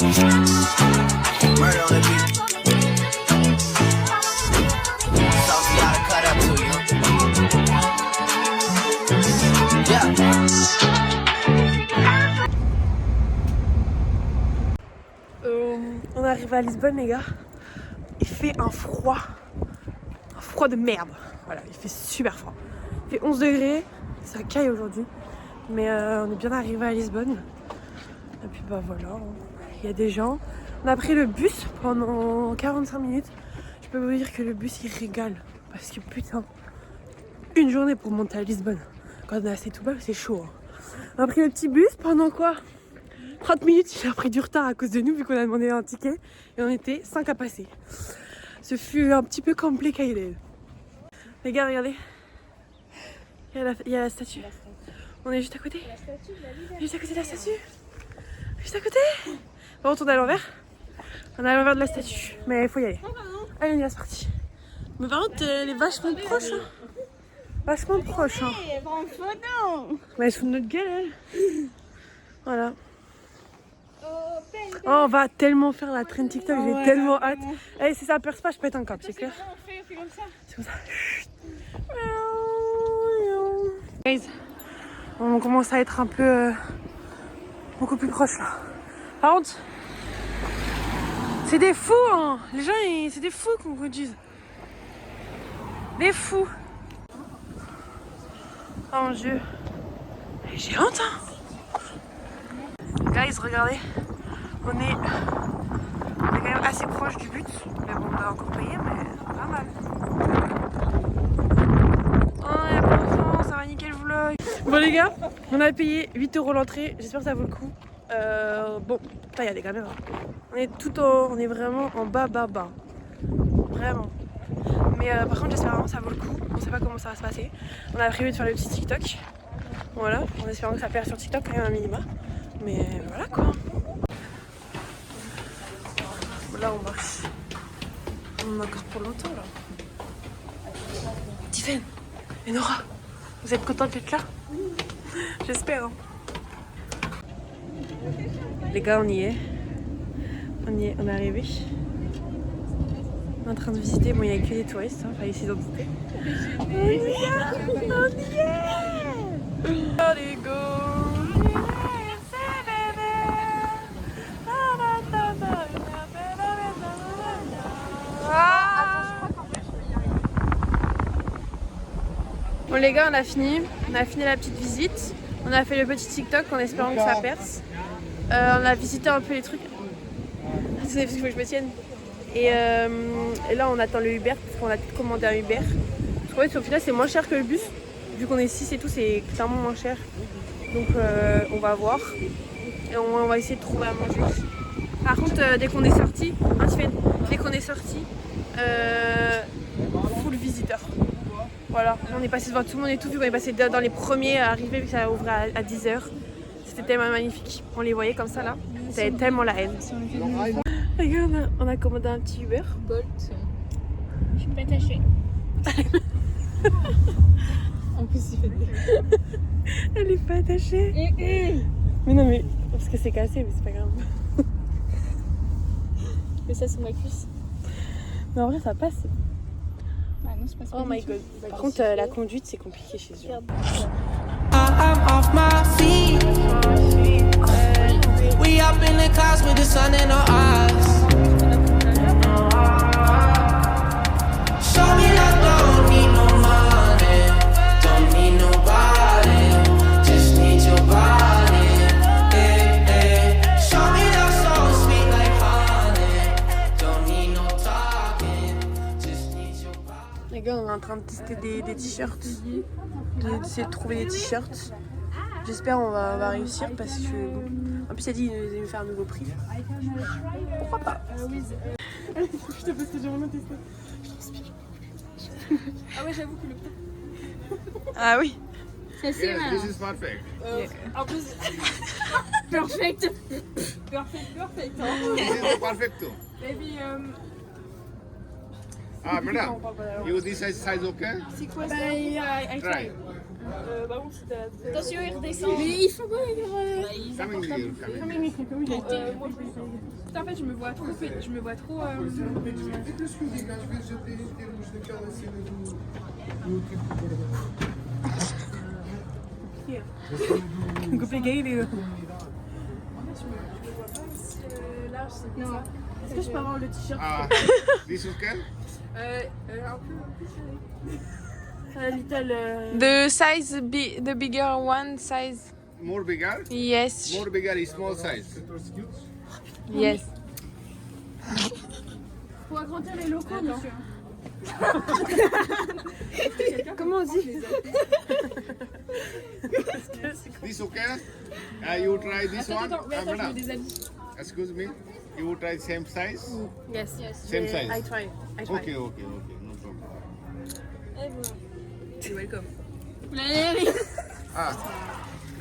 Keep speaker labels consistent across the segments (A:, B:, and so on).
A: Murder on the beat. Something gotta cut up to you. Yeah.
B: On arrive à Lisbonne, les gars. Il fait un froid de merde. Voilà, il fait super froid. Il fait 11 degrés, ça caille aujourd'hui. Mais on est bien arrivé à Lisbonne. Et puis bah voilà, il y a des gens. On a pris le bus pendant 45 minutes. Je peux vous dire que le bus il régale. Parce que putain, une journée pour monter à Lisbonne. Quand on est assez tout bas, c'est chaud. Hein. On a pris le petit bus pendant quoi 30 minutes, il a pris du retard à cause de nous vu qu'on a demandé un ticket. Et on était 5 à passer. Ce fut un petit peu compliqué. Les gars, regardez. Il y a la statue. On est juste à côté. Juste à côté de la statue. Juste à côté. Par contre, on est à l'envers. On est à l'envers de la statue. Mais il faut y aller. Allez, on y est sorti. Mais par contre, elle est vachement proche. Hein. Vachement proche. Hein. Mais elle se fout de notre gueule, elle. Voilà. Oh, on va tellement faire la traîne TikTok, j'ai tellement hâte. Allez, si ça perce pas, je pète un câble, c'est clair.
C: On fait comme ça.
B: C'est comme ça. Guys, on commence à être un peu beaucoup plus proche là. Par contre, c'est des fous, hein. Les gens, c'est des fous qu'on conduise. Des fous. Oh mon dieu. J'ai honte, hein. Guys, regardez. On est quand même assez proche du but. Mais bon, on va encore payer, mais pas mal. Oh, il y a pas d'enfant, ça va niquer le vlog. Bon, les gars, on a payé 8 € l'entrée. J'espère que ça vaut le coup. Bon, putain, il y a des caméras. On est vraiment en bas. Vraiment. Mais par contre, j'espère vraiment que ça vaut le coup. On sait pas comment ça va se passer. On a prévu de faire le petit TikTok. Voilà, en espérant que ça perd sur TikTok quand même un minima. Mais voilà quoi. Là on marche. On a encore pour longtemps là. Tiffen et Nora, vous êtes contents d'être là? J'espère. Hein. Les gars, on y est. On est arrivé. On est en train de visiter. Bon, il n'y a que des touristes, hein, fallait s'identifier. On y est. Allez, go. Bon les gars, on a fini la petite visite. On a fait le petit TikTok en espérant que ça perce. On a visité un peu les trucs. C'est parce qu'il faut que je me tienne. Et là on attend le Uber parce qu'on a commandé un Uber. Je trouvais qu'au final c'est moins cher que le bus. Vu qu'on est 6 et tout, c'est clairement moins cher. Donc on va voir. Et on va essayer de trouver à manger. Par contre dès qu'on est sorti, full visiteur. Voilà, on est passé devant tout le monde et tout, vu qu'on est passé dans les premiers à arriver, vu que ça ouvrait à 10 h. C'était tellement magnifique. On les voyait comme ça là. C'était tellement la haine. Regarde, on a commandé un petit Uber.
C: Bolt. Je suis pas attachée. En plus, il fait des...
B: Elle est pas attachée. Mais non, mais parce que c'est cassé, mais c'est pas grave.
C: Mais ça sur ma cuisse.
B: Mais en vrai, ça passe.
C: Ah non, c'est pas ça.
B: Oh my god. Par contre, la conduite, c'est compliqué chez eux.
A: I'm off my feet. We up in the clouds with the sun in our eyes. Show me that don't need no money, don't need nobody, just need your body. Hey, hey. Show me that so sweet like honey, don't need no talking, just need your body.
B: Les gars, on est en train de tester des t-shirts. D'essayer de trouver des t-shirts. J'espère on va réussir parce que... En plus, il a dit qu'il allait nous faire un nouveau prix. Pourquoi pas? Putain, parce que j'ai vraiment testé. Je transpire.
C: Ah ouais, j'avoue que le...
B: Ah oui.
C: C'est assez mal.
D: This is perfect.
C: En plus... Perfect. Perfect. Hein.
D: This is perfecto.
C: Maybe...
D: Ah, madam, you this size okay?
C: I try.
B: Par contre, si t'as...
C: Attention, il redescend. Mais il faut pas
D: Coming here, coming.
C: En fait, je me vois trop.
B: Complicated.
C: Large, c'est
B: Non. Est-ce que je peux avoir le t-shirt?
D: This okay?
C: un peu serré.
B: Little...
E: The size, the bigger one size.
D: More bigger?
E: Yes.
D: More bigger is small size.
E: Yes.
C: Faut agrandir les locaux, monsieur.
B: Comment on dit?
D: This okay? You try this one?
C: Attends, mais attends, je
D: madam.
C: me déshabille.
D: Excuse me. You try same size?
B: Yes.
D: Same size.
B: I try.
D: Okay, no problem.
B: You're welcome.
C: Vous l'avez vu?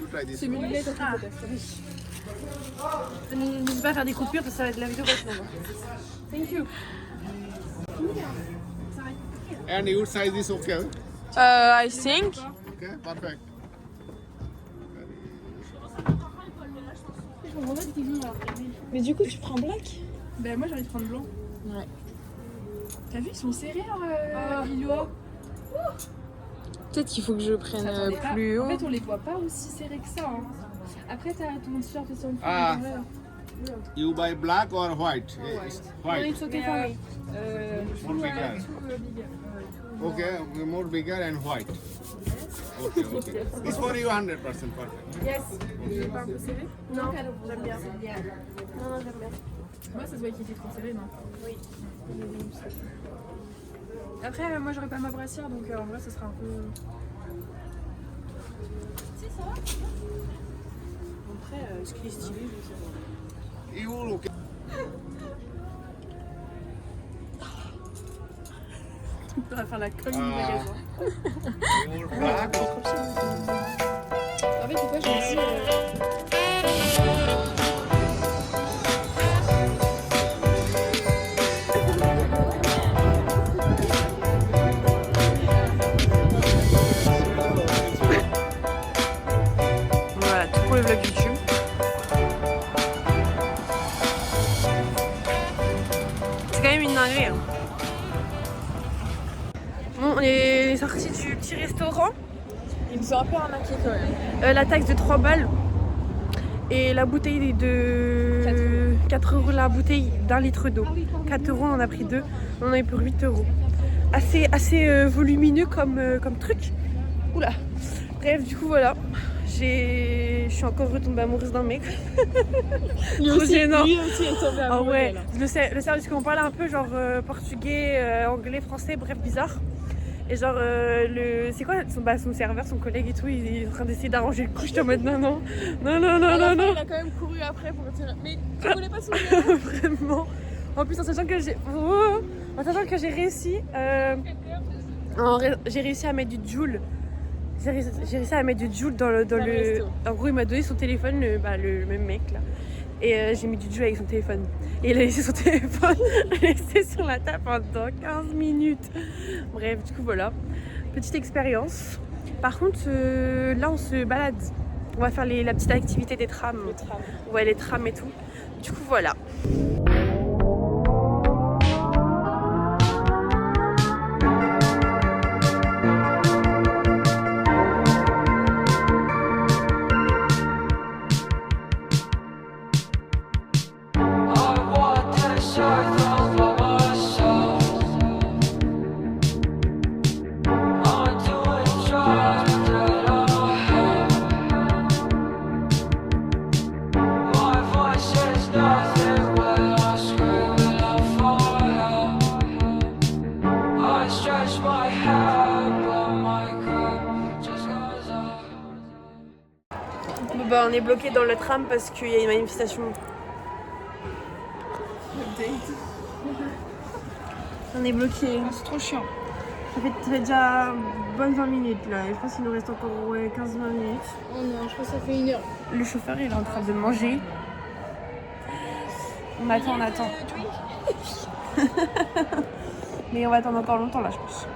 D: You try this
C: C'est
D: one.
C: mes lunettes en fait.
B: N'hésite pas à faire des coupures parce que ça va être la vidéo vachement longue. Thank you.
D: And your size is okay?
E: I think.
D: Okay, perfect.
C: Je comprends pas ce qu'ils ont là.
E: Mais du coup, tu prends black?
C: Ben moi j'ai envie de prendre blanc.
E: Ouais.
C: T'as vu, ils sont serrés là, Lillois.
E: Peut-être qu'il faut que je prenne plus haut.
C: En fait, on les voit pas aussi serrés que ça. Hein. Après, t'as ton t-shirt aussi en dessous.
D: Ah. You buy black or white? It's white.
C: It's okay for me.
D: More bigger. Okay, more bigger and white. Okay, okay. This for you 100% perfect.
C: Yes. Il est pas un peu serré?
B: Non, j'aime bien. Non, j'aime bien.
C: Moi, ça se voit qu'il était trop serré, non? Oui. Après, moi, j'aurais pas ma brassière, donc en vrai, ça sera un peu... Si, ça va.
B: Après, ce qui est stylé, je sais pas.
D: You okay?
B: On va faire la colle du magasin.
D: More black.
C: En fait, c'est quoi, j'ai dit...
B: Voilà, tout pour le vlog YouTube. C'est quand même une dinguerie. Hein. Bon, on est sorti du petit restaurant.
E: Ils nous ont un peu arnaqué quand même.
B: La taxe de 3 balles. Et la bouteille de 4 euros la bouteille d'un litre d'eau. 4 euros, on en a pris 2. On en a eu pour 8 euros. Assez volumineux comme truc. Oula. Bref, du coup, voilà. Je suis encore retombée amoureuse d'un mec.
E: Lui
B: Trop
E: aussi,
B: gênant.
E: lui aussi est tombé
B: Ah
E: amoureux.
B: ouais,
E: là.
B: le service qu'on parlait un peu genre portugais, anglais, français, bref bizarre. Et genre c'est quoi son serveur, son collègue et tout, il est en train d'essayer d'arranger le coup. Je te mode non.
E: À la fin, il a quand même couru après pour dire mais tu voulais pas souvenir.
B: Vraiment. En plus en sachant que j'ai réussi j'ai réussi à mettre du Joule. J'ai réussi à mettre du Joule dans le
E: resto.
B: En gros, il m'a donné son téléphone, le même mec là. Et j'ai mis du Joule avec son téléphone. Et il a laissé son téléphone resté sur la table pendant 15 minutes. Bref, du coup voilà. Petite expérience. Par contre, là on se balade. On va faire la petite activité des trams.
E: Le tram.
B: Ouais, les trams et tout. Du coup voilà. Bah, on est bloqué dans le tram parce qu'il y a une manifestation. On est bloqué.
C: C'est trop chiant.
B: Ça fait déjà bonne 20 minutes là. Je pense qu'il nous reste encore 15-20 minutes.
C: Oh non, je pense que ça fait 1 heure.
B: Le chauffeur il est en train de manger. On attend. Mais on va attendre encore longtemps là je pense.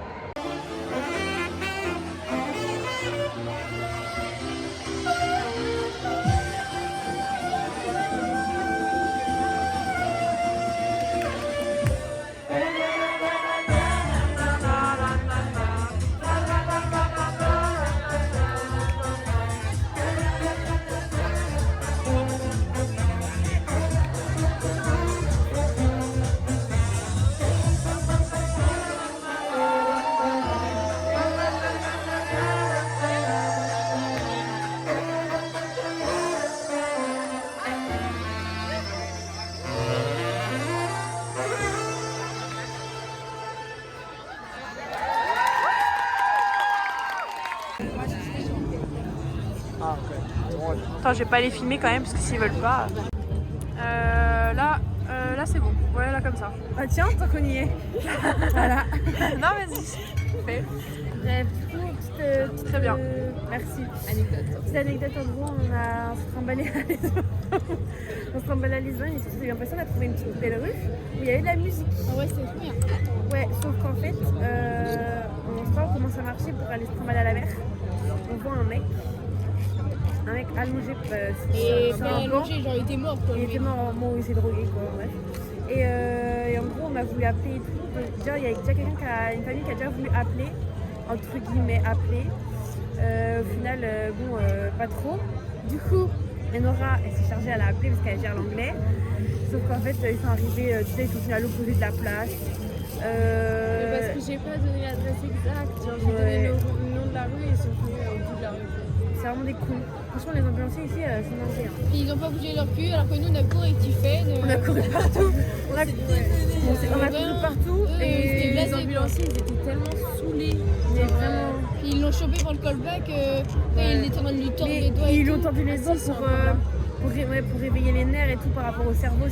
B: Attends, je vais pas les filmer quand même parce que s'ils veulent pas. Là c'est bon. Ouais, là comme ça. Ah tiens, tant qu'on y est. Voilà. Non, vas-y. Fais. Bref, du coup, petite, très bien. Merci. Anecdote. Petite anecdote, en gros, on s'est trimballé à Lisbonne. On se trimballé à Lisbonne et j'ai l'impression d'avoir trouvé une petite belle rue où il y avait de la musique.
E: Ah ouais, c'est trop bien.
B: Ouais, sauf qu'en fait, on sait pas comment ça marchait pour aller se trimballer à la mer. On voit un mec allongé
E: Et
B: sur
E: pas
B: un banc.
E: allongé, genre il était mort quoi.
B: Il était mort au moment où il s'est drogué, quoi, bref. Et en gros, on m'a voulu appeler et tout. Déjà, il y a déjà une famille qui a déjà voulu appeler, entre guillemets, appeler. Au final, pas trop. Du coup, Enora, elle s'est chargée à la appeler parce qu'elle gère l'anglais. Sauf qu'en fait, ils sont arrivés, tu sais, ils sont venus à l'opposé de la place.
E: Parce que j'ai pas donné l'adresse exacte, genre j'ai donné le nom de la rue et ils sont venus au bout de la rue.
B: C'est vraiment des cons. Franchement, les ambulanciers ici, c'est dingue.
E: Et ils ont pas bougé leur cul alors que nous on a couru rectifié.
B: On a couru partout. On a couru partout. Et
E: les ambulanciers ils étaient tellement saoulés.
B: Mais vraiment.
E: Puis ils l'ont chopé pour le callback. Ils étaient en train de lui tordre les doigts.
B: Ils lui ont tendu les doigts pour réveiller les nerfs et tout par rapport au cerveau, pour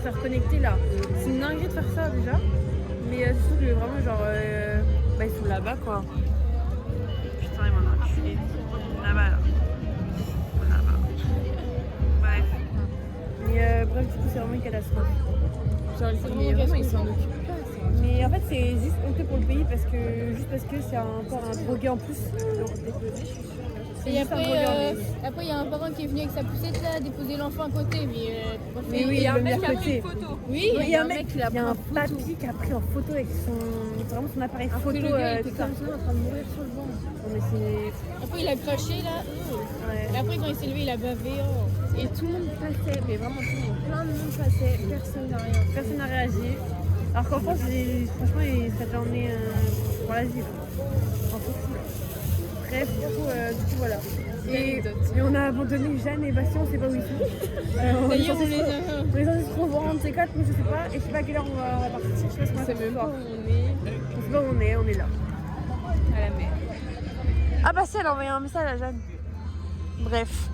B: faire connecter là. C'est une dinguerie de faire ça déjà. Mais surtout que vraiment, genre, ils sont là-bas quoi. Putain, ils m'ont enculé. Là-bas, là. Bref. Mais bref, du coup, c'est vraiment une catastrophe. Genre,
E: Ils s'en occupent pas.
B: mais en fait, c'est juste honteux pour le pays parce que c'est encore un drogué en plus.
E: Et après, il y a un parent qui est venu avec sa poussette là, déposer l'enfant à côté.
B: Mais oui, il y a un mec qui a pris une
E: photo.
B: Oui, il y a un mec, il y a un papy qui a pris en photo avec son appareil photo.
E: Le gars était
B: tout ça.
E: comme ça en train de mourir sur le banc.
B: Non, mais c'est.
E: Après il a craché là.
B: Ouais.
E: Et après quand il s'est levé il a bavé. Et tout le monde passait, mais vraiment tout le monde. Plein de monde passait, personne n'a rien.
B: Personne n'a réagi. Alors qu'en France, franchement, il serait déjà emmené pour l'asile. En fou. Bref, du coup, voilà. Et on a abandonné Jeanne et Bastien, on sait pas où ils sont.
E: D'ailleurs, on les a.
B: On les a juste trop voir ces quatre, mais je sais pas. Et je sais pas à quelle heure on va partir. Je sais pas ce qu'on va faire ce soir. On sait pas où on est là.
E: À la mer.
B: Ah bah si, elle a envoyé un message à Jeanne. Bref.